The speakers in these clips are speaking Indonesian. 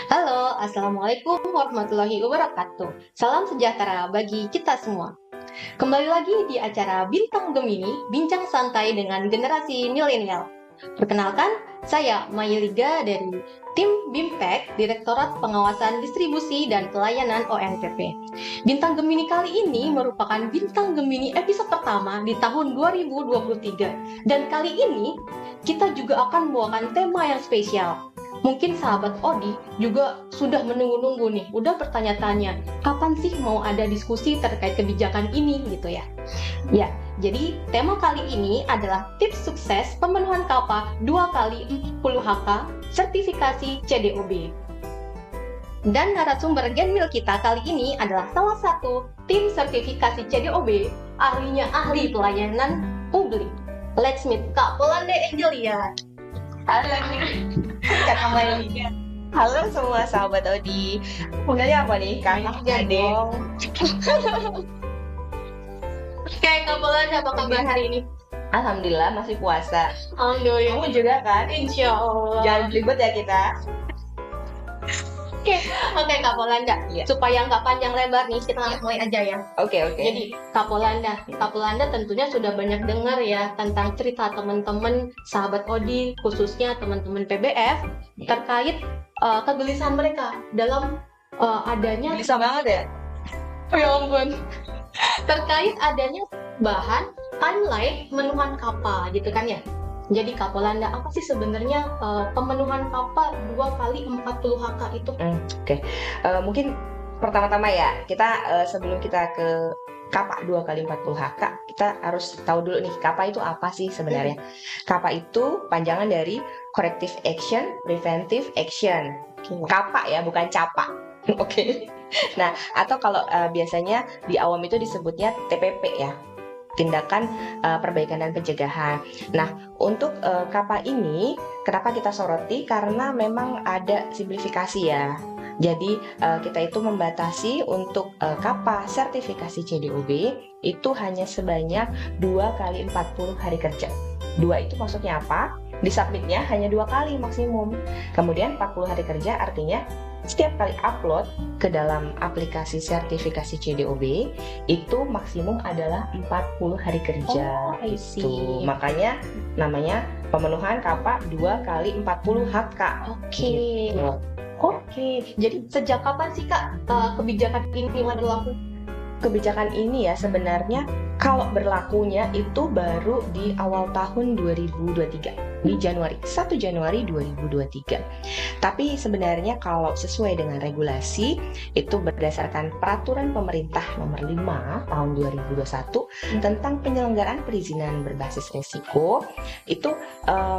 Halo, Assalamualaikum warahmatullahi wabarakatuh. Salam sejahtera bagi kita semua. Kembali lagi di acara Bintang Gemini, bincang santai dengan generasi milenial. Perkenalkan, saya Mayeliga dari tim BIMTEK, Direktorat Pengawasan Distribusi dan Pelayanan ONPP. Bintang Gemini kali ini merupakan Bintang Gemini episode pertama di tahun 2023. Dan kali ini kita juga akan membawakan tema yang spesial. Mungkin sahabat Odi juga sudah menunggu-nunggu nih, udah bertanya-tanya, kapan sih mau ada diskusi terkait kebijakan ini gitu ya. Ya, jadi tema kali ini adalah tips sukses pemenuhan KAPA 2 kali 40 HK sertifikasi CDOB. Dan narasumber Genmil kita kali ini adalah salah satu tim sertifikasi CDOB, ahlinya ahli pelayanan publik. Let's meet Kak Polande Angelia. Halo Kak Mayeliga. Halo semua sahabat Odi. Panggilnya apa nih? Kakak Ade. Oke, Kak Polande apa kabar hari ini? Alhamdulillah masih puasa. Alhamdulillah. Kamu juga kan? Insya Allah. Jangan ribet ya kita. Oke, Kak Polanda. Iya. Supaya nggak panjang lebar nih, kita mulai aja ya. Oke. Jadi, Kak Polanda tentunya sudah banyak dengar ya tentang cerita teman-teman sahabat Odi, khususnya teman-teman PBF terkait kegelisahan mereka dalam adanya Bisa banget ya? oh ya ampun. Terkait adanya bahan timeline pemenuhan KAPA gitu kan ya. Jadi Kak Polanda, apa sih sebenarnya pemenuhan KAPA 2 kali 40 HK itu? Oke. Mungkin pertama-tama ya, kita sebelum kita ke KAPA 2 kali 40 HK, kita harus tahu dulu nih, KAPA itu apa sih sebenarnya? KAPA itu panjangan dari Corrective Action, Preventive Action. KAPA ya, bukan CAPA. Oke. Nah, atau kalau biasanya di awam itu disebutnya TPP ya, tindakan perbaikan dan pencegahan. Nah, untuk KAPA ini kenapa kita soroti? Karena memang ada simplifikasi ya. Jadi kita itu membatasi untuk KAPA sertifikasi CDOB itu hanya sebanyak 2 kali 40 hari kerja. 2 itu maksudnya apa? Disubmitnya hanya 2 kali maksimum. Kemudian 40 hari kerja artinya setiap kali upload ke dalam aplikasi sertifikasi CDOB itu maksimum adalah 40 hari kerja. Oh, I see. Gitu. Makanya namanya pemenuhan KAPA 2 kali 40 HK. Oke. Gitu. Oke. Jadi sejak kapan sih Kak kebijakan ini berlaku? Kebijakan ini ya sebenarnya kalau berlakunya itu baru di awal tahun 2023 di Januari 1 Januari 2023. Tapi sebenarnya kalau sesuai dengan regulasi itu berdasarkan peraturan pemerintah nomor 5 tahun 2021 tentang penyelenggaraan perizinan berbasis risiko itu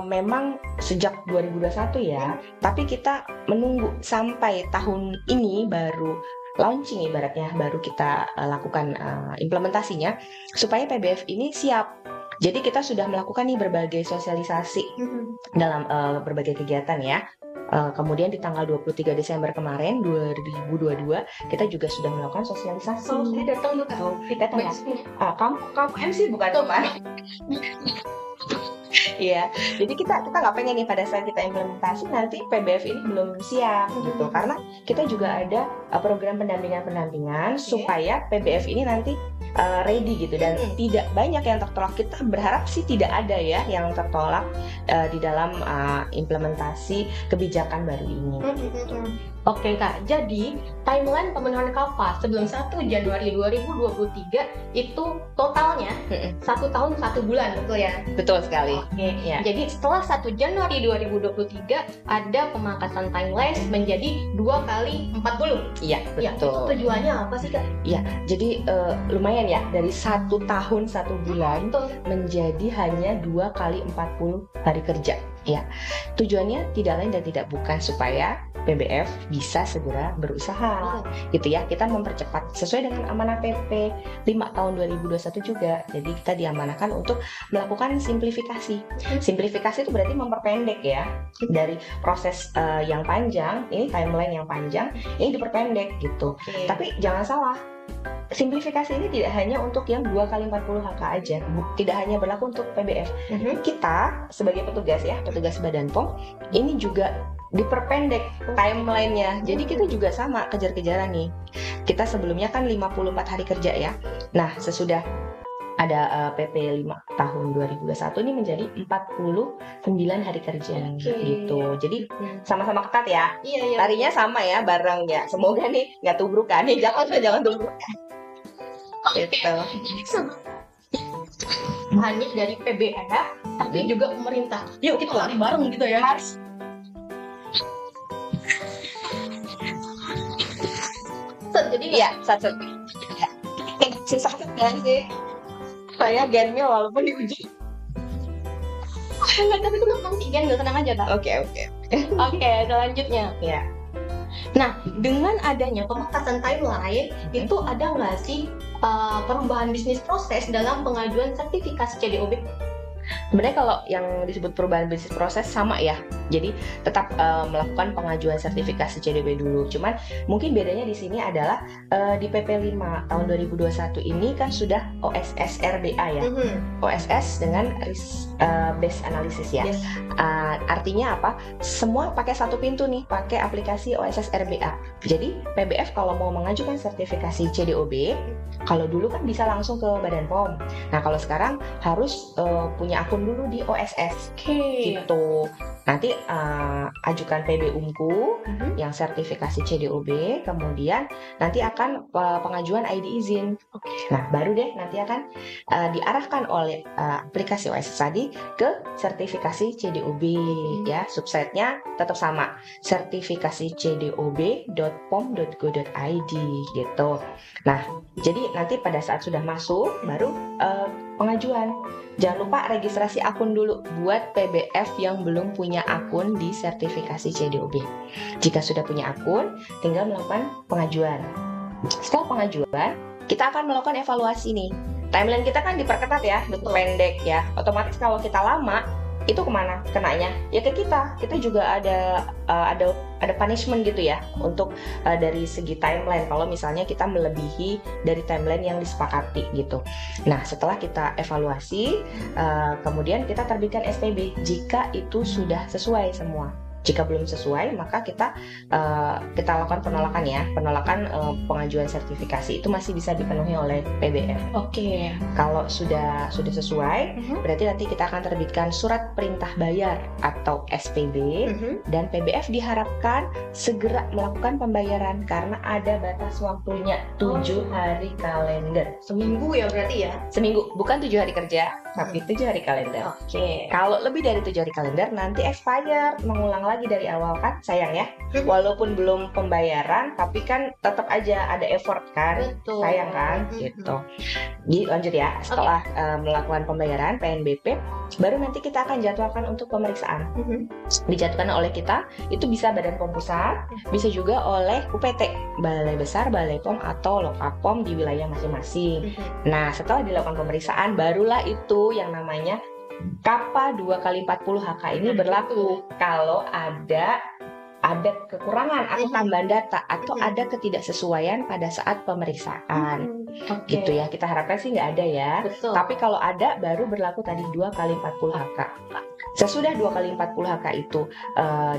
memang sejak 2021 ya. Tapi kita menunggu sampai tahun ini baru launching ibaratnya, baru kita lakukan implementasinya supaya PBF ini siap. Jadi kita sudah melakukan nih berbagai sosialisasi dalam berbagai kegiatan ya. Kemudian di tanggal 23 Desember kemarin 2022 kita juga sudah melakukan sosialisasi. Saya datang tuh Kak. Datang ya? Kamu MC bukan teman? Iya, jadi kita nggak pengen nih pada saat kita implementasi nanti PBF ini belum siap gitu, karena kita juga ada program pendampingan supaya PBF ini nanti ready gitu dan tidak banyak yang tertolak. Kita berharap sih tidak ada ya yang tertolak di dalam implementasi kebijakan baru ini. Oke Kak, jadi timeline pemenuhan KAPA sebelum 1 Januari 2023 itu totalnya 1 tahun 1 bulan, betul ya? Betul sekali. Oke, Ya. jadi setelah 1 Januari 2023 ada pemangkasan timeline menjadi 2 kali 40. Iya, Ya, itu betul. tujuannya apa sih Kak? Iya, jadi lumayan ya dari 1 tahun 1 bulan Betul. menjadi hanya 2 kali 40 hari kerja. Ya, tujuannya tidak lain dan tidak bukan supaya PBF bisa segera berusaha, gitu ya. Kita mempercepat sesuai dengan amanah PP 5 tahun 2021 juga. Jadi kita diamanahkan untuk melakukan simplifikasi. Simplifikasi itu berarti memperpendek ya dari proses yang panjang, ini timeline yang panjang, ini diperpendek gitu. Tapi jangan salah. Simplifikasi ini tidak hanya untuk yang 2 kali 40 HK aja, tidak hanya berlaku untuk PBF. Kita sebagai petugas ya, petugas Badan POM, ini juga diperpendek timelinenya. Jadi kita juga sama kejar-kejaran nih. Kita sebelumnya kan 54 hari kerja ya. Nah, sesudah ada PP 5 tahun 2021 ini menjadi 49 hari kerja gitu. Jadi sama-sama ketat ya. Iya. Larinya sama ya, bareng ya. Semoga nih nggak tubrukan nih. Jangan tubrukan. Gitu. Hanya dari PBF, tapi juga pemerintah. Yuk kita lari bareng gitu ya. Harus. Jadi Iya, satu. Susah kan sih. Saya genmil walaupun diuji. enggak, tapi itu nanti nggak tenang aja tak. Oke. Oke, selanjutnya. Ya. Nah, dengan adanya pemangkasan timeline, itu ada nggak sih perubahan bisnis proses dalam pengajuan sertifikasi CDOB? Sebenarnya kalau yang disebut perubahan bisnis proses sama ya. Jadi tetap melakukan pengajuan sertifikasi CDB dulu. Cuman mungkin bedanya di sini adalah di PP 5 tahun 2021 ini kan sudah OSS RBA ya. OSS dengan risk based analysis ya. Yes. Artinya apa? Semua pakai satu pintu nih, pakai aplikasi OSS RBA. Jadi PBF kalau mau mengajukan sertifikasi CDOB, kalau dulu kan bisa langsung ke Badan POM. Nah, kalau sekarang harus punya akun dulu di OSS. Gitu. Nanti ajukan PB Unku yang sertifikasi CDOB, kemudian nanti akan pengajuan ID izin. Nah, baru deh nanti akan diarahkan oleh aplikasi OSS tadi ke sertifikasi CDOB ya. Subsite-nya tetap sama, sertifikasi cdob.pom.go.id gitu. Nah, jadi nanti pada saat sudah masuk baru pengajuan. Jangan lupa registrasi akun dulu buat PBF yang belum punya akun di sertifikasi CDOB. Jika sudah punya akun, tinggal melakukan pengajuan. Setelah pengajuan, kita akan melakukan evaluasi nih. Timeline kita kan diperketat ya, pendek ya. Otomatis kalau kita lama, itu kemana kenanya? Ya ke kita. Kita juga ada punishment gitu ya untuk dari segi timeline kalau misalnya kita melebihi dari timeline yang disepakati gitu. Nah, setelah kita evaluasi, kemudian kita terbitkan SPB jika itu sudah sesuai semua. Jika belum sesuai, maka kita lakukan penolakan ya. Penolakan pengajuan sertifikasi itu masih bisa dipenuhi oleh PBF. Oke. Kalau sudah sesuai, berarti nanti kita akan terbitkan surat perintah bayar atau SPB, dan PBF diharapkan segera melakukan pembayaran karena ada batas waktunya 7 hari kalender. Seminggu ya berarti ya? Seminggu, bukan 7 hari kerja, tapi 7 hari kalender. Oke. Kalau lebih dari 7 hari kalender, nanti expired, mengulang lagi dari awal kan, sayang ya. Walaupun belum pembayaran, tapi kan tetap aja ada effort kan. Betul. Sayang kan, gitu. Jadi lanjut ya, setelah melakukan pembayaran PNBP, baru nanti kita akan jadwalkan untuk pemeriksaan. Dijadwalkan oleh kita, itu bisa Badan POM Pusat, bisa juga oleh UPT, Balai Besar, Balai POM atau Lokapom di wilayah masing-masing. Nah, setelah dilakukan pemeriksaan, barulah itu yang namanya KAPA 2x40 HK ini berlaku kalau ada kekurangan atau tambahan data atau ada ketidaksesuaian pada saat pemeriksaan. Gitu ya, kita harapkan sih nggak ada ya. Betul. Tapi kalau ada baru berlaku tadi 2x40 HK. Sesudah 2x40 HK itu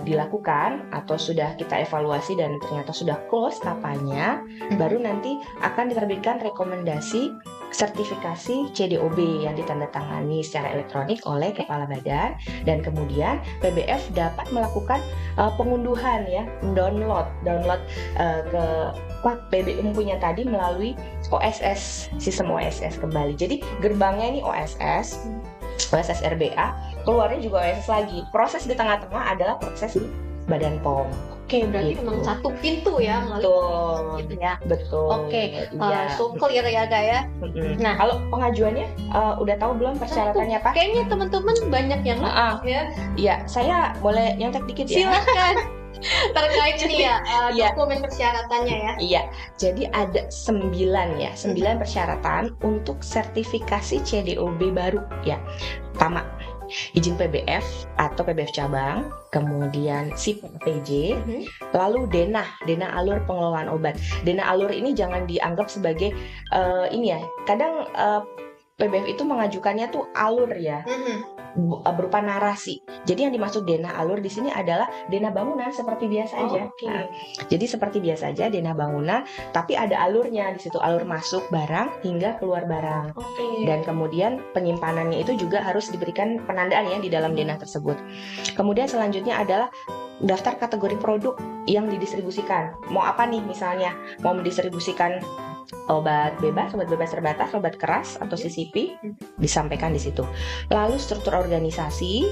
dilakukan atau sudah kita evaluasi dan ternyata sudah close tapanya, baru nanti akan diterbitkan rekomendasi sertifikasi CDOB yang ditandatangani secara elektronik oleh Kepala Badan, dan kemudian PBF dapat melakukan pengunduhan ya, download ke PB Unkunya tadi melalui OSS, sistem OSS kembali. Jadi gerbangnya ini OSS RBA, keluarnya juga OSS lagi. Proses di tengah-tengah adalah proses di Badan POM. Oke, berarti Gitu. memang satu pintu ya melalui gitu ya. Betul. Oke, Iya. so clear ya Kak ya. Nah, kalau pengajuannya udah tahu belum persyaratannya apa? Kayaknya teman-teman banyak yang ya. Iya, saya boleh nyontek dikit ya. Silakan. Terkait ini ya, Iya. dokumen persyaratannya ya. Iya, jadi ada 9 persyaratan untuk sertifikasi CDOB baru ya. Pertama, izin PBF atau PBF cabang, kemudian SIP PJ, lalu denah alur pengelolaan obat. Denah alur ini jangan dianggap sebagai ini ya. Kadang PBF itu mengajukannya tuh alur ya. berupa narasi. Jadi yang dimaksud denah alur di sini adalah denah bangunan seperti biasa aja. Nah, jadi seperti biasa aja denah bangunan, tapi ada alurnya di situ, alur masuk barang hingga keluar barang. Dan kemudian penyimpanannya itu juga harus diberikan penandaan ya di dalam denah tersebut. Kemudian selanjutnya adalah daftar kategori produk yang didistribusikan. Mau apa nih misalnya? Mau mendistribusikan obat bebas terbatas, obat keras atau CCP, disampaikan di situ. Lalu struktur organisasi,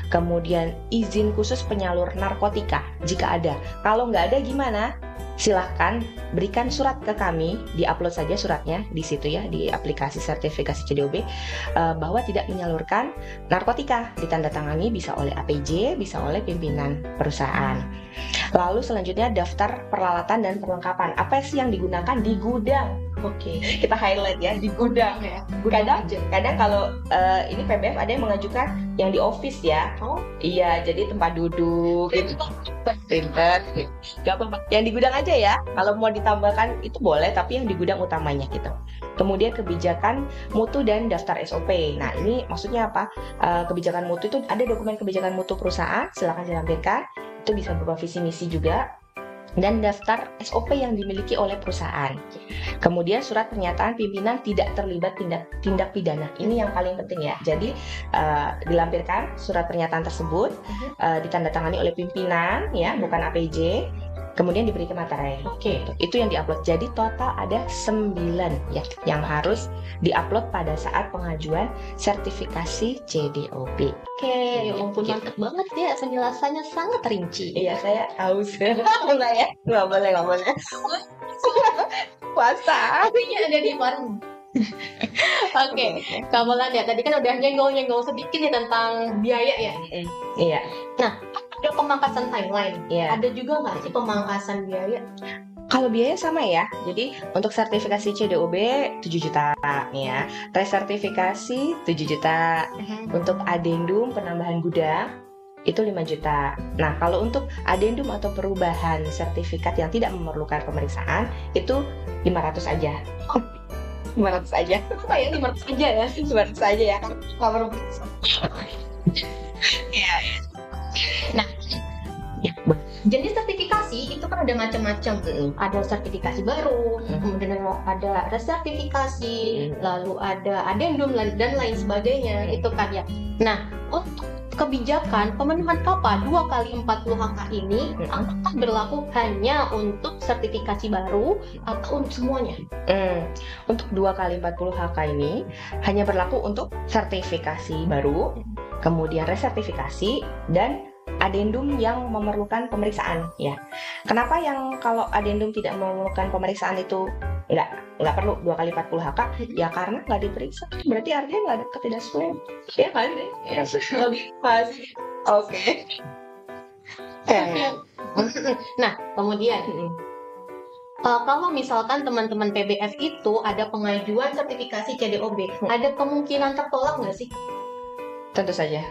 kemudian izin khusus penyalur narkotika jika ada. Kalau nggak ada gimana? Silahkan berikan surat ke kami, diupload saja suratnya di situ ya, di aplikasi sertifikasi CDOB, bahwa tidak menyalurkan narkotika. Ditandatangani bisa oleh APJ, bisa oleh pimpinan perusahaan. Lalu selanjutnya daftar peralatan dan perlengkapan. Apa sih yang digunakan di gudang? Kita highlight ya, di gudang ya. Kadang kalau ini PBF ada yang mengajukan yang di office ya. Iya, jadi tempat duduk gitu. Printer, gak apa-apa. Yang di gudang aja ya. Kalau mau ditambahkan itu boleh, tapi yang di gudang utamanya gitu. Kemudian kebijakan mutu dan daftar SOP. Nah ini maksudnya apa? Kebijakan mutu itu ada dokumen kebijakan mutu perusahaan, silakan dilampirkan. Itu bisa berupa visi misi juga. Dan daftar SOP yang dimiliki oleh perusahaan. Kemudian surat pernyataan pimpinan tidak terlibat tindak pidana. Ini yang paling penting ya. Jadi dilampirkan surat pernyataan tersebut, ditandatangani oleh pimpinan ya, bukan APJ. Kemudian diberi materai. Itu yang diupload. Jadi total ada 9 ya yang harus diupload pada saat pengajuan sertifikasi CDOB. Ya ampun, mantap banget ya, penjelasannya sangat rinci. Iya, saya haus. Enggak ya? Nggak boleh. Puasa. Apinya ada di warung. Kamulan ya, tadi kan udah nyenggol sedikit nih tentang biaya ya. Iya. Nah, ada pemangkasan timeline. Ada juga nggak sih pemangkasan biaya? Kalau biaya sama ya. Jadi untuk sertifikasi CDOB 7 juta ya. Resertifikasi 7 juta. Untuk adendum penambahan gudang itu 5 juta. Nah, kalau untuk adendum atau perubahan sertifikat yang tidak memerlukan pemeriksaan itu 500 aja. 500 aja. Apa ya 500 aja ya? 500 aja ya. Nggak perlu. Nah, jenis sertifikasi itu kan ada macam-macam. Ada sertifikasi baru, kemudian ada resertifikasi, lalu ada adendum dan lain sebagainya. Itu kan ya. Nah, untuk kebijakan pemenuhan KAPA 2x40 HK ini apakah berlaku hanya untuk sertifikasi baru atau untuk semuanya? Untuk 2x40 HK ini hanya berlaku untuk sertifikasi baru, kemudian resertifikasi dan adendum yang memerlukan pemeriksaan ya. Kenapa yang kalau adendum tidak memerlukan pemeriksaan itu nggak perlu 2x40 HK? Ya karena nggak diperiksa, berarti artinya nggak ada ketidaksesuaian. Ya kan? Ya pasti. Nah, kemudian kalau misalkan teman-teman PBF itu ada pengajuan sertifikasi CDOB, ada kemungkinan tertolak nggak sih? Tentu saja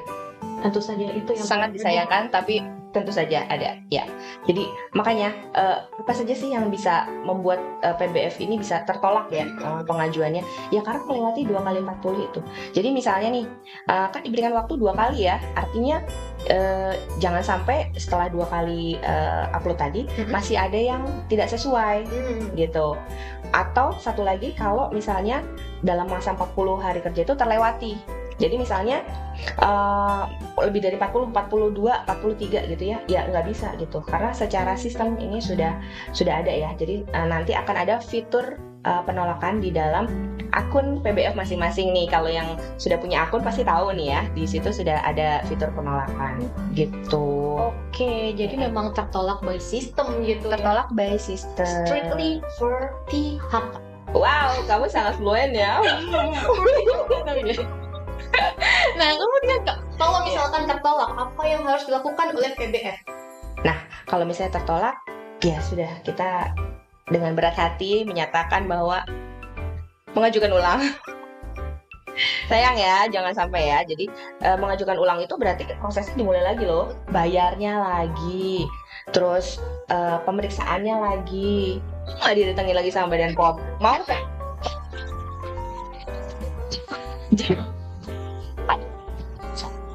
itu yang sangat disayangkan, tapi tentu saja ada ya. Jadi makanya apa saja sih yang bisa membuat PBF ini bisa tertolak ya pengajuannya? Ya karena melewati 2x40 itu. Jadi misalnya nih kan diberikan waktu 2 kali ya, artinya jangan sampai setelah 2 kali upload tadi masih ada yang tidak sesuai gitu. Atau satu lagi, kalau misalnya dalam masa 40 hari kerja itu terlewati. Jadi misalnya lebih dari 40, 42, 43 gitu ya, ya nggak bisa gitu. Karena secara sistem ini sudah ada ya. Jadi nanti akan ada fitur penolakan di dalam akun PBF masing-masing nih. Kalau yang sudah punya akun pasti tahu nih ya, di situ sudah ada fitur penolakan gitu. Jadi memang tertolak by system gitu. Tertolak by system. Strictly for PHK. Wow, kamu sangat fluent ya. Nah, kemudian Kak, kalau misalkan tertolak, apa yang harus dilakukan oleh PBF? Nah, kalau misalnya tertolak, ya sudah, kita dengan berat hati menyatakan bahwa mengajukan ulang. Sayang ya, jangan sampai ya. Jadi mengajukan ulang itu berarti prosesnya dimulai lagi loh, bayarnya lagi, terus pemeriksaannya lagi, nggak didatangi lagi sama Badan POM. Mau kan?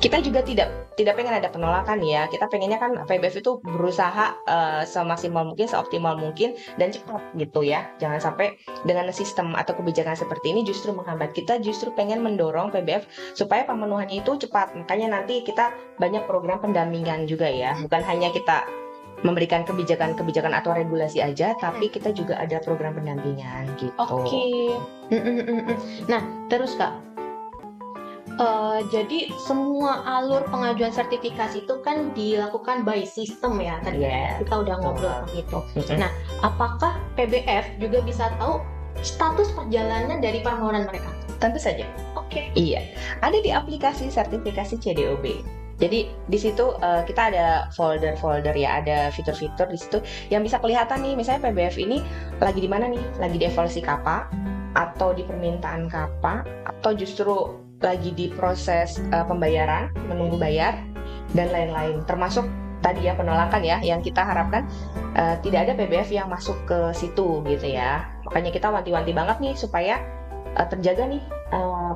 kita juga tidak pengen ada penolakan ya. Kita pengennya kan PBF itu berusaha semaksimal mungkin, seoptimal mungkin dan cepat gitu ya. Jangan sampai dengan sistem atau kebijakan seperti ini justru menghambat. Kita justru pengen mendorong PBF supaya pemenuhannya itu cepat. Makanya nanti kita banyak program pendampingan juga ya. Bukan hanya kita memberikan kebijakan-kebijakan atau regulasi aja, tapi kita juga ada program pendampingan gitu. Oke. Nah, terus Kak, jadi semua alur pengajuan sertifikasi itu kan dilakukan by system ya tadi. Iya. Kita udah ngobrol gitu. Nah, apakah PBF juga bisa tahu status perjalanan dari permohonan mereka? Tentu saja. Oke. Iya, ada di aplikasi sertifikasi CDOB. Jadi di situ kita ada folder-folder ya, ada fitur-fitur di situ yang bisa kelihatan nih, misalnya PBF ini lagi di mana nih? Lagi di evaluasi KAPA atau di permintaan KAPA atau justru lagi di proses pembayaran, menunggu bayar dan lain-lain. Termasuk tadi ya penolakan ya, yang kita harapkan tidak ada PBF yang masuk ke situ gitu ya. Makanya kita wanti-wanti banget nih supaya terjaga nih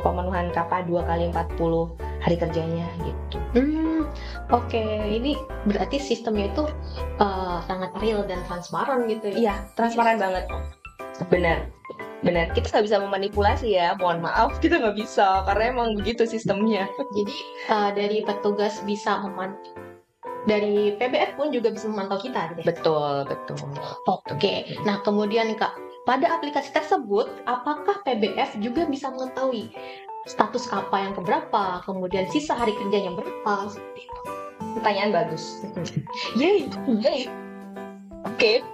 pemenuhan KAPA 2 kali 40 hari kerjanya gitu. Oke, ini berarti sistemnya itu sangat real dan transparan gitu ya? Iya, transparan banget. Benar. Kita nggak bisa memanipulasi ya, mohon maaf kita nggak bisa karena emang begitu sistemnya. Jadi dari petugas bisa memantau, dari PBF pun juga bisa memantau kita gitu ya? Betul. Oke, nah kemudian Kak, pada aplikasi tersebut apakah PBF juga bisa mengetahui status KAPA yang keberapa, kemudian sisa hari kerjanya berapa, seperti itu? Pertanyaan bagus. Yeay. Oke.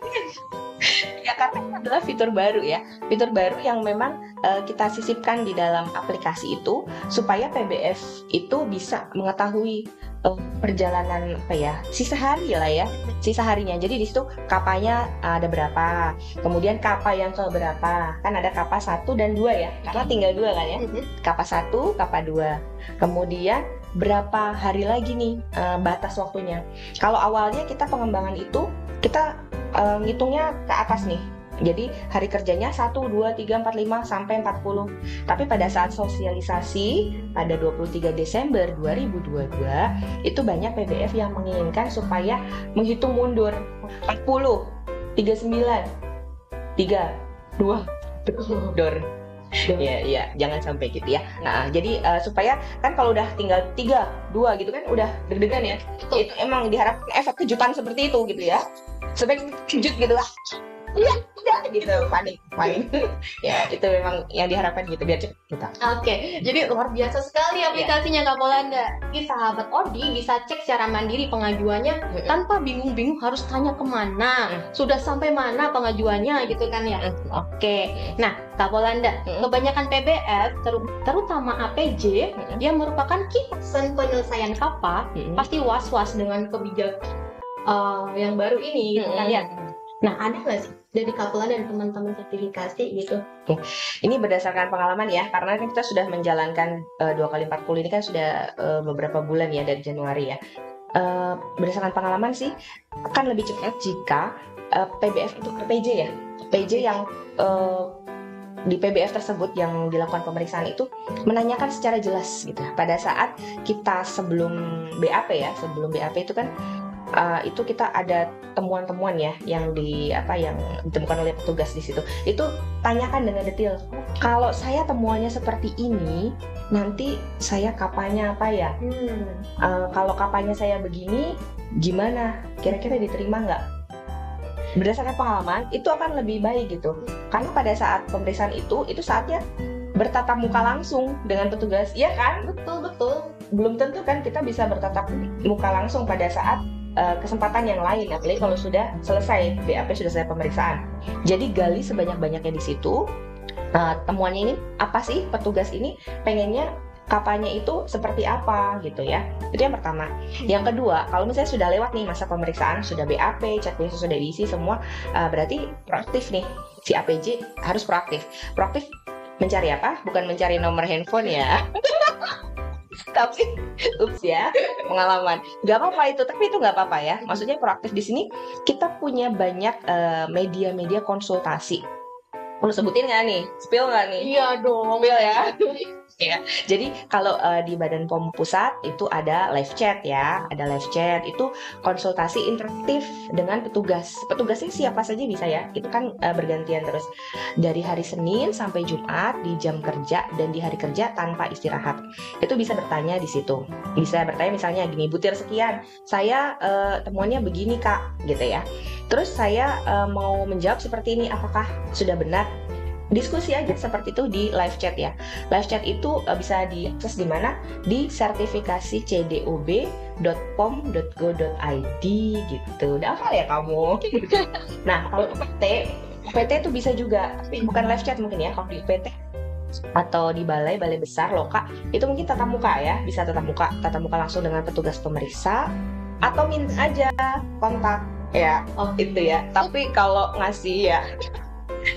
Ya karena ini adalah fitur baru ya, fitur baru yang memang kita sisipkan di dalam aplikasi itu supaya PBF itu bisa mengetahui perjalanan sisa hari lah ya, sisa harinya. Jadi di situ KAPA-nya ada berapa, kemudian KAPA yang ke berapa, kan ada KAPA 1 dan 2 ya, karena tinggal 2 kan ya, KAPA 1, KAPA 2, kemudian berapa hari lagi nih batas waktunya. Kalau awalnya kita pengembangan itu kita ngitungnya ke atas nih. Jadi hari kerjanya 1, 2, 3, 4, 5 sampai 40. Tapi pada saat sosialisasi pada 23 Desember 2022 itu banyak PBF yang menginginkan supaya menghitung mundur 40, 39, 3, 2, dor. Ya, jangan sampai gitu ya. Nah, jadi supaya kan kalau udah tinggal 3, 2 gitu kan udah deg-degan ya. Itu emang diharapkan efek kejutan seperti itu gitu ya. Sampai kejut gitu lah. Iya, gitu, panik. Ya, itu memang yang diharapkan gitu, biar cepat kita. Oke, jadi luar biasa sekali aplikasinya Kak Polanda. Jadi sahabat Odi bisa cek secara mandiri pengajuannya tanpa bingung-bingung harus tanya kemana, sudah sampai mana pengajuannya gitu kan ya. Oke, nah Kak Polanda, kebanyakan PBF, terutama APJ, yang merupakan key person penyelesaian KAPA, pasti was-was dengan kebijakan yang baru ini gitu kan ya. Nah, ada nggak sih dari Kak Polanda dan teman-teman sertifikasi gitu? Ini berdasarkan pengalaman ya, karena kan kita sudah menjalankan 2 kali 40 ini kan sudah beberapa bulan ya dari Januari ya. Berdasarkan pengalaman sih akan lebih cepat jika PBF itu PJ ya, PJ yang di PBF tersebut yang dilakukan pemeriksaan itu menanyakan secara jelas gitu. Pada saat kita sebelum BAP itu kan itu kita ada temuan-temuan ya yang ditemukan oleh petugas di situ. Itu tanyakan dengan detail. Kalau saya temuannya seperti ini, nanti saya KAPA-nya apa ya? Kalau KAPA-nya saya begini, gimana? Kira-kira diterima nggak? Berdasarkan pengalaman, itu akan lebih baik gitu. Karena pada saat pemeriksaan itu saatnya bertatap muka langsung dengan petugas, iya kan? Betul. Belum tentu kan kita bisa bertatap muka langsung pada saat kesempatan yang lain, apalagi kalau sudah selesai BAP, sudah selesai pemeriksaan. Jadi gali sebanyak-banyaknya di situ. Temuannya ini apa sih, petugas ini pengennya KAPA-nya itu seperti apa gitu ya. Itu yang pertama. Yang kedua, kalau misalnya sudah lewat nih masa pemeriksaan, sudah BAP, checklist sudah diisi semua, berarti proaktif nih. Si APJ harus proaktif. Proaktif mencari apa? Bukan mencari nomor handphone ya. Tapi pengalaman nggak apa-apa itu, tapi itu nggak apa-apa ya, maksudnya proaktif di sini kita punya banyak media konsultasi. Perlu sebutin nggak nih, spill nggak nih? Iya dong. Spill ya. Ya, jadi kalau di Badan POM Pusat itu ada live chat ya, ada live chat itu konsultasi interaktif dengan petugas. Petugasnya siapa saja bisa ya, itu kan bergantian terus dari hari Senin sampai Jumat di jam kerja dan di hari kerja tanpa istirahat. Itu bisa bertanya di situ, bisa bertanya misalnya gini, butir sekian, saya temuannya begini Kak, gitu ya. Terus saya mau menjawab seperti ini, apakah sudah benar? Diskusi aja seperti itu di live chat ya. Live chat itu bisa diakses di mana? Di sertifikasi cdob.pom.go.id gitu. Udah hafal ya kamu? Nah, kalau UPT itu bisa juga, tapi bukan live chat mungkin ya. Kalau di UPT atau di balai besar loka itu mungkin tatap muka ya, bisa tatap muka langsung dengan petugas pemeriksa atau minta aja kontak ya. Itu ya. Tapi kalau ngasih ya,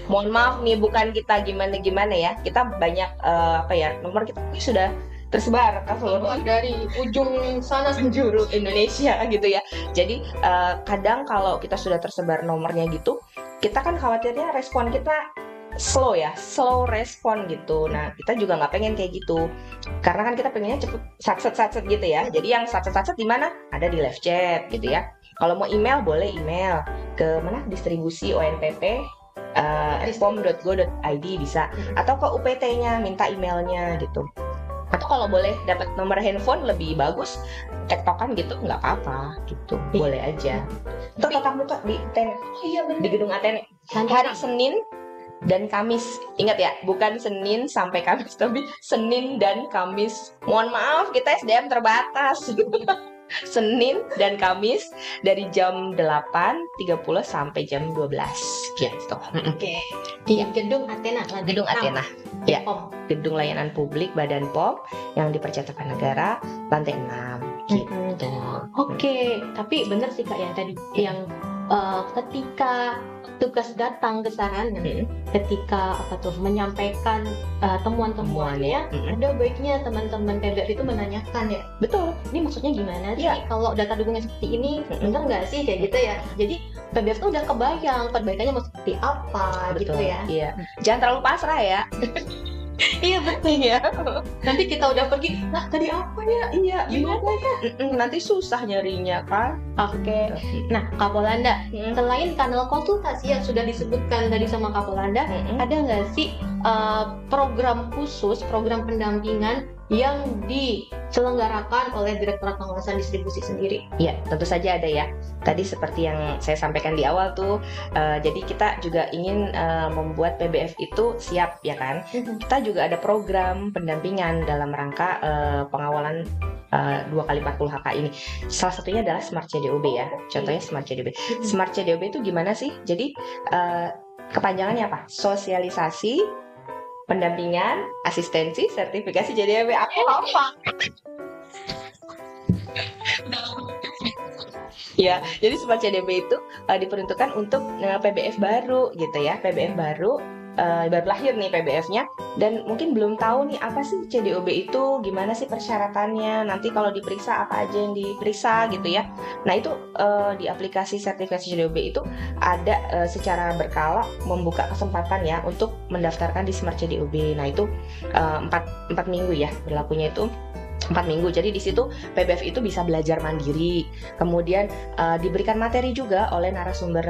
mohon maaf nih, bukan kita gimana ya, kita banyak nomor kita ini sudah tersebar ke seluruh dari ujung sana penjuru Indonesia gitu ya. Jadi kadang kalau kita sudah tersebar nomornya gitu, kita kan khawatirnya respon kita slow ya, slow respon gitu. Nah kita juga nggak pengen kayak gitu, karena kan kita pengennya cepet satset gitu ya. Jadi yang satset di mana? Ada di live chat gitu ya. Kalau mau email boleh email ke mana? Distribusi ONPP pom.go.id bisa, atau ke UPT-nya minta emailnya gitu. Atau kalau boleh dapat nomor handphone lebih bagus, tektokan gitu nggak apa-apa gitu, boleh aja. Itu tatap muka di Atene, di gedung Atene. Hari Senin dan Kamis, ingat ya, bukan Senin sampai Kamis, tapi Senin dan Kamis. Mohon maaf, kita SDM terbatas. Senin dan Kamis dari jam 8.30 sampai jam 12 gitu. Oke. Di gedung Athena, gedung Athena. Ya, POM. Gedung Layanan Publik Badan POM yang di Percetakan Negara, lantai 6 gitu. Oke, tapi benar sih Kak ya tadi yang ketika tugas datang ke sana, ketika menyampaikan temuan-temuannya, ada baiknya teman-teman PBF itu menanyakan ya, betul, ini maksudnya gimana sih? Kalau data dukungnya seperti ini, benar nggak sih kayak gitu ya? Jadi PBF tuh udah kebayang perbaikannya mau seperti apa, gitu ya? Iya, jangan terlalu pasrah ya. Iya betul ya. Nanti kita udah pergi, nah tadi apa ya? Iya, gimana ya? Nanti susah nyarinya kan. Oke. Nah, Kapolanda, selain kanal konsultasi yang sudah disebutkan tadi sama Kapolanda, ada nggak sih program khusus, program pendampingan yang diselenggarakan oleh Direktorat Pengawasan Distribusi sendiri? Ya, tentu saja ada ya. Tadi seperti yang saya sampaikan di awal tuh, jadi kita juga ingin membuat PBF itu siap ya kan. Kita juga ada program pendampingan dalam rangka pengawalan 2x40 HK ini. Salah satunya adalah Smart CDOB ya. Contohnya Smart CDOB. Smart CDOB itu gimana sih? Jadi kepanjangannya apa? Sosialisasi, pendampingan, asistensi, sertifikasi CDOB. Apa? Ya, jadi Smart CDB itu diperuntukkan untuk PBF baru gitu ya, PBF baru lahir nih PBF-nya, dan mungkin belum tahu nih apa sih CDOB itu, gimana sih persyaratannya, nanti kalau diperiksa apa aja yang diperiksa gitu ya. Nah itu di aplikasi sertifikasi CDOB itu ada secara berkala membuka kesempatan ya untuk mendaftarkan di Smart CDOB. Nah itu 4 minggu ya berlakunya, itu 4 minggu. Jadi di situ PBF itu bisa belajar mandiri, kemudian diberikan materi juga oleh narasumber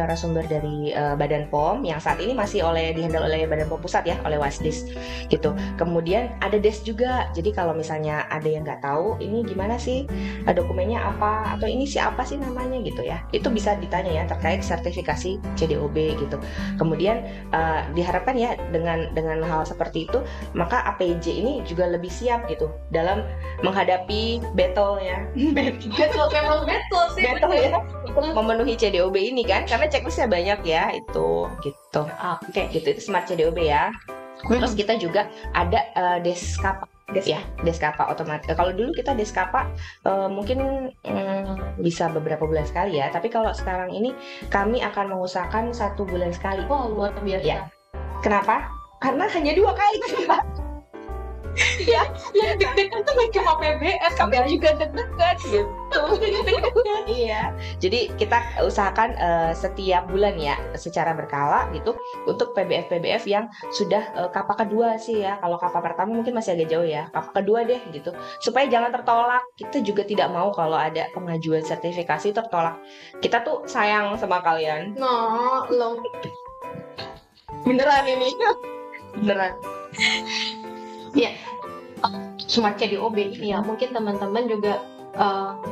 dari Badan POM yang saat ini masih dihandle oleh Badan POM Pusat ya, oleh Wasdis gitu. Kemudian ada desk juga. Jadi kalau misalnya ada yang nggak tahu ini gimana sih, dokumennya apa, atau ini siapa sih namanya gitu ya, itu bisa ditanya ya terkait sertifikasi CDOB gitu. Kemudian diharapkan ya dengan hal seperti itu, maka APJ ini juga lebih siap gitu dalam menghadapi battle ya. Memang battle sih. Battle ya, memenuhi CDOB ini kan, karena checklistnya banyak ya itu gitu. Oke, gitu itu Smart CDOB ya. Terus kita juga ada Deskapa. Ya, Deskapa otomatis. Kalau dulu kita Deskapa mungkin bisa beberapa bulan sekali ya, tapi kalau sekarang ini kami akan mengusahakan 1 bulan sekali. Wah, luar biasa. Ya. Kenapa? Karena hanya 2 kali. Ya, Yang deg-degan tuh gak cuma PBF, KPA juga deg-degan gitu. Iya. Jadi kita usahakan setiap bulan ya, secara berkala gitu, untuk PBF yang sudah KAPA kedua sih ya. Kalau KAPA pertama mungkin masih agak jauh ya. KAPA kedua deh gitu. Supaya jangan tertolak. Kita juga tidak mau kalau ada pengajuan sertifikasi tertolak. Kita tuh sayang sama kalian. No, lo beneran ini. Beneran. Ya, Smart CDOB ini ya, mungkin teman-teman juga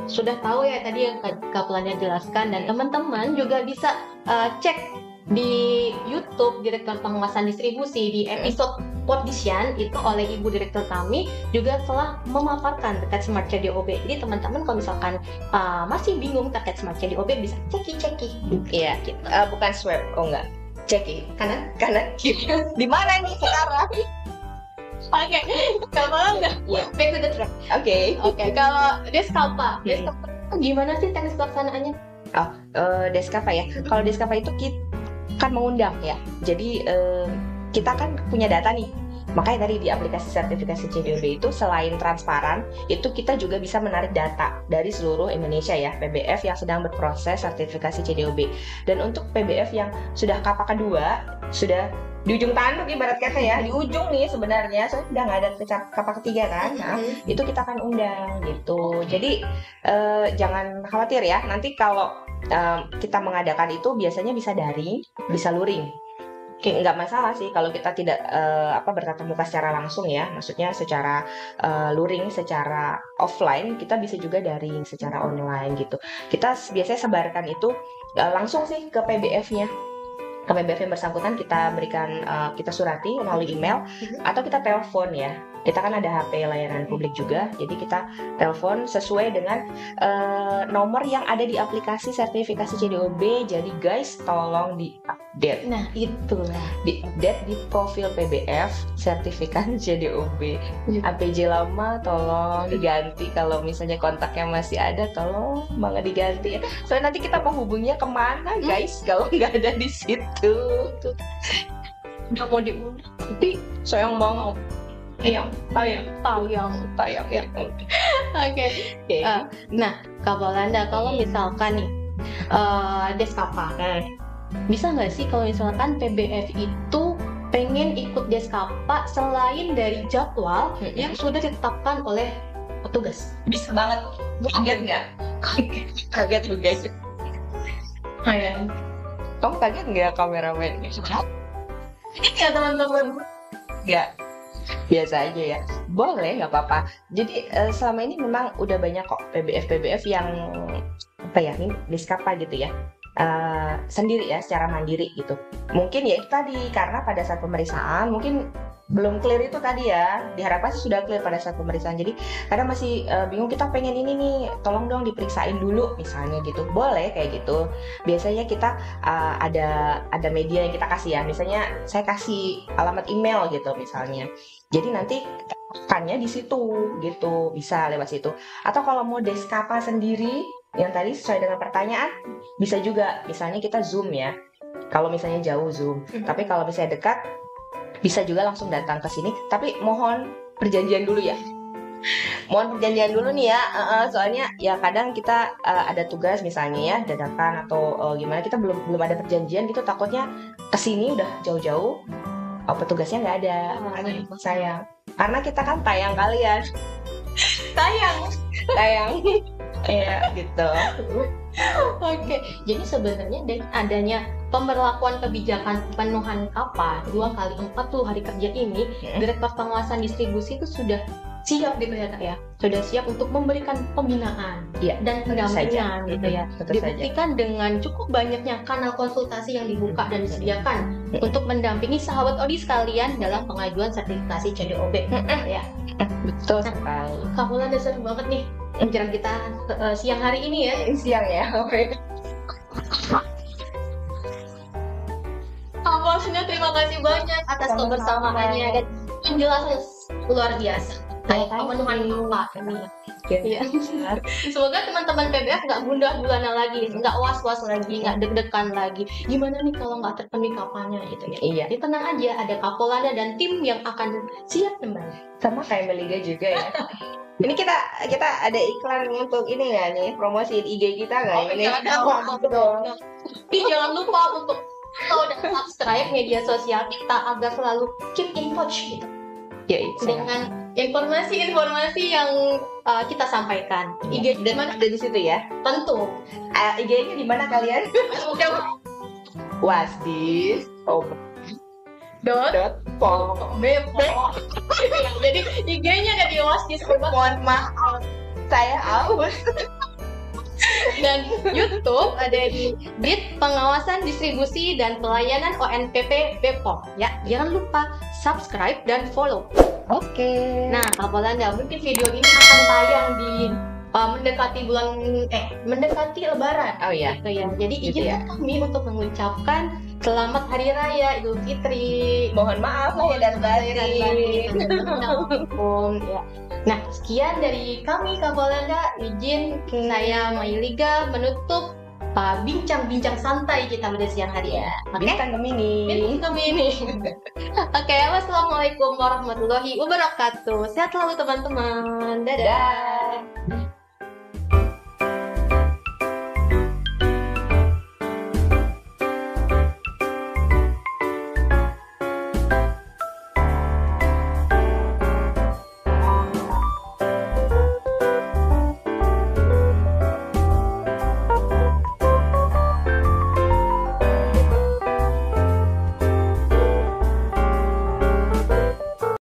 sudah tahu ya tadi yang Kak Pelanya jelaskan, dan teman-teman juga bisa cek di YouTube Direktur Pengawasan Distribusi di episode Podisian itu oleh Ibu Direktur kami juga telah memaparkan terkait Smart CDOB. Jadi teman-teman kalau misalkan masih bingung terkait Smart CDOB bisa ceki. Iya, bukan swab. Oh enggak. Ceki. Kanan, kiri. Di mana nih sekarang? Oke, kalau enggak, Iya. back to the track. Oke. Oke, kalau Deskapa itu gimana sih teknis pelaksanaannya? Deskapa ya. Kalau Deskapa itu kita kan mengundang ya. Jadi kita kan punya data nih. Makanya tadi di aplikasi sertifikasi CDOB itu selain transparan, itu kita juga bisa menarik data dari seluruh Indonesia ya, PBF yang sedang berproses sertifikasi CDOB. Dan untuk PBF yang sudah KAPA kedua, sudah di ujung tanduk ibarat kata ya, di ujung nih sebenarnya, soalnya udah nggak ada KAPA ketiga kan, nah itu kita akan undang gitu. Jadi jangan khawatir ya, nanti kalau kita mengadakan itu biasanya bisa daring, bisa luring. Nggak masalah sih kalau kita tidak bertatap muka secara langsung ya, maksudnya secara luring, secara offline, kita bisa juga daring secara online gitu. Kita biasanya sebarkan itu langsung sih ke PBF-nya. Ke PBF yang bersangkutan kita berikan, kita surati melalui email atau kita telepon ya. Kita kan ada HP layanan publik juga, jadi kita telepon sesuai dengan nomor yang ada di aplikasi sertifikasi CDOB. Jadi guys, tolong di-update. Nah, itulah. Di-update di profil PBF sertifikasi CDOB. APJ lama tolong diganti, kalau misalnya kontaknya masih ada tolong banget diganti ya. Soalnya nanti kita mau hubunginya kemana guys kalau nggak ada di situ. Udah mau diundang, Tapi sayang banget. tayang. Ya. Oke. Nah, Kak Polanda, kalau misalkan nih Deskapa, bisa nggak sih kalau misalkan PBF itu pengen ikut Deskapa selain dari jadwal yang sudah ditetapkan oleh petugas? Bisa banget. Kaget nggak? Kaget tuh guys. Kamu kaget nggak kameramen? Ya teman-teman. Nggak. Biasa aja ya, boleh, nggak apa-apa. Jadi selama ini memang udah banyak kok PBF yang ini Deskapa gitu ya, sendiri ya, secara mandiri gitu. Mungkin ya itu tadi karena pada saat pemeriksaan mungkin belum clear itu tadi ya, diharapkan sih sudah clear pada saat pemeriksaan. Jadi kadang masih bingung, kita pengen ini nih, tolong dong diperiksain dulu misalnya gitu, boleh kayak gitu. Biasanya kita ada media yang kita kasih ya, misalnya saya kasih alamat email gitu misalnya, jadi nanti kannya di situ gitu, bisa lewat situ. Atau kalau mau Deskapa sendiri yang tadi sesuai dengan pertanyaan, bisa juga, misalnya kita Zoom ya, kalau misalnya jauh Zoom. Tapi kalau misalnya dekat, bisa juga langsung datang ke sini, tapi mohon perjanjian dulu ya. Mohon perjanjian dulu nih ya, soalnya ya kadang kita ada tugas misalnya ya, dadakan atau gimana, kita belum ada perjanjian gitu, takutnya kesini udah jauh-jauh, petugasnya nggak ada. Sayang, karena kita kan tayang kalian. Tayang. Iya gitu. Oke, jadi sebenarnya dengan adanya pemberlakuan kebijakan pemenuhan KAPA 2x40 hari kerja ini, Direktur Pengawasan Distribusi itu sudah siap gitu ya Kak ya, sudah siap untuk memberikan pembinaan dan pendampingan gitu ya. Dibuktikan dengan cukup banyaknya kanal konsultasi yang dibuka dan disediakan untuk mendampingi sahabat Odi sekalian dalam pengajuan sertifikasi CDOB ya. Betul sekali. Kak Pula udah seru banget nih menjelang kita siang hari ini ya. Siang ya. Maksudnya terima kasih banyak atas kebersamaannya dan penjelasan luar biasa. Pemenuhan KAPA. Iya. Semoga teman-teman PBF nggak gundah gulana lagi, nggak was-was lagi, nggak deg-degan lagi. Gimana nih kalau nggak terpenuhi kapalnya gitu ya? Iya. Jadi tenang aja, ada Kapolanda dan tim yang akan siap membantu. Sama kayak Meliga juga ya. Ini kita ada iklan untuk ini nggak nih, promosiin IG kita nggak ini? Tapi jangan lupa untuk follow dan subscribe media sosial kita agar selalu keep in touch gitu Ya itu. dengan informasi-informasi yang kita sampaikan. IG Dan mana? ada di situ ya. Tentu. IG-nya di mana kalian? Wasdis. Dot. .com. Jadi IG-nya ada di Wasdis. Mohon maaf, saya aus. Dan YouTube ada di Dit Pengawasan Distribusi dan Pelayanan ONPP Bepom. Ya, jangan lupa subscribe dan follow. Oke. Nah, Kapolanda, mungkin video ini akan tayang di mendekati Lebaran. Oh iya. Gitu ya. Jadi Gitu izinkan kami untuk mengucapkan Selamat Hari Raya Idul Fitri. Mohon maaf lahir dan batin. Ya. Nah, sekian dari kami Kapolanda. Izin saya Mailiga menutup bincang-bincang santai kita pada siang hari ya. Oke? Bintang Gemini. Bintang Gemini. Oke, wassalamualaikum warahmatullahi wabarakatuh. Sehat selalu teman-teman. Dadah.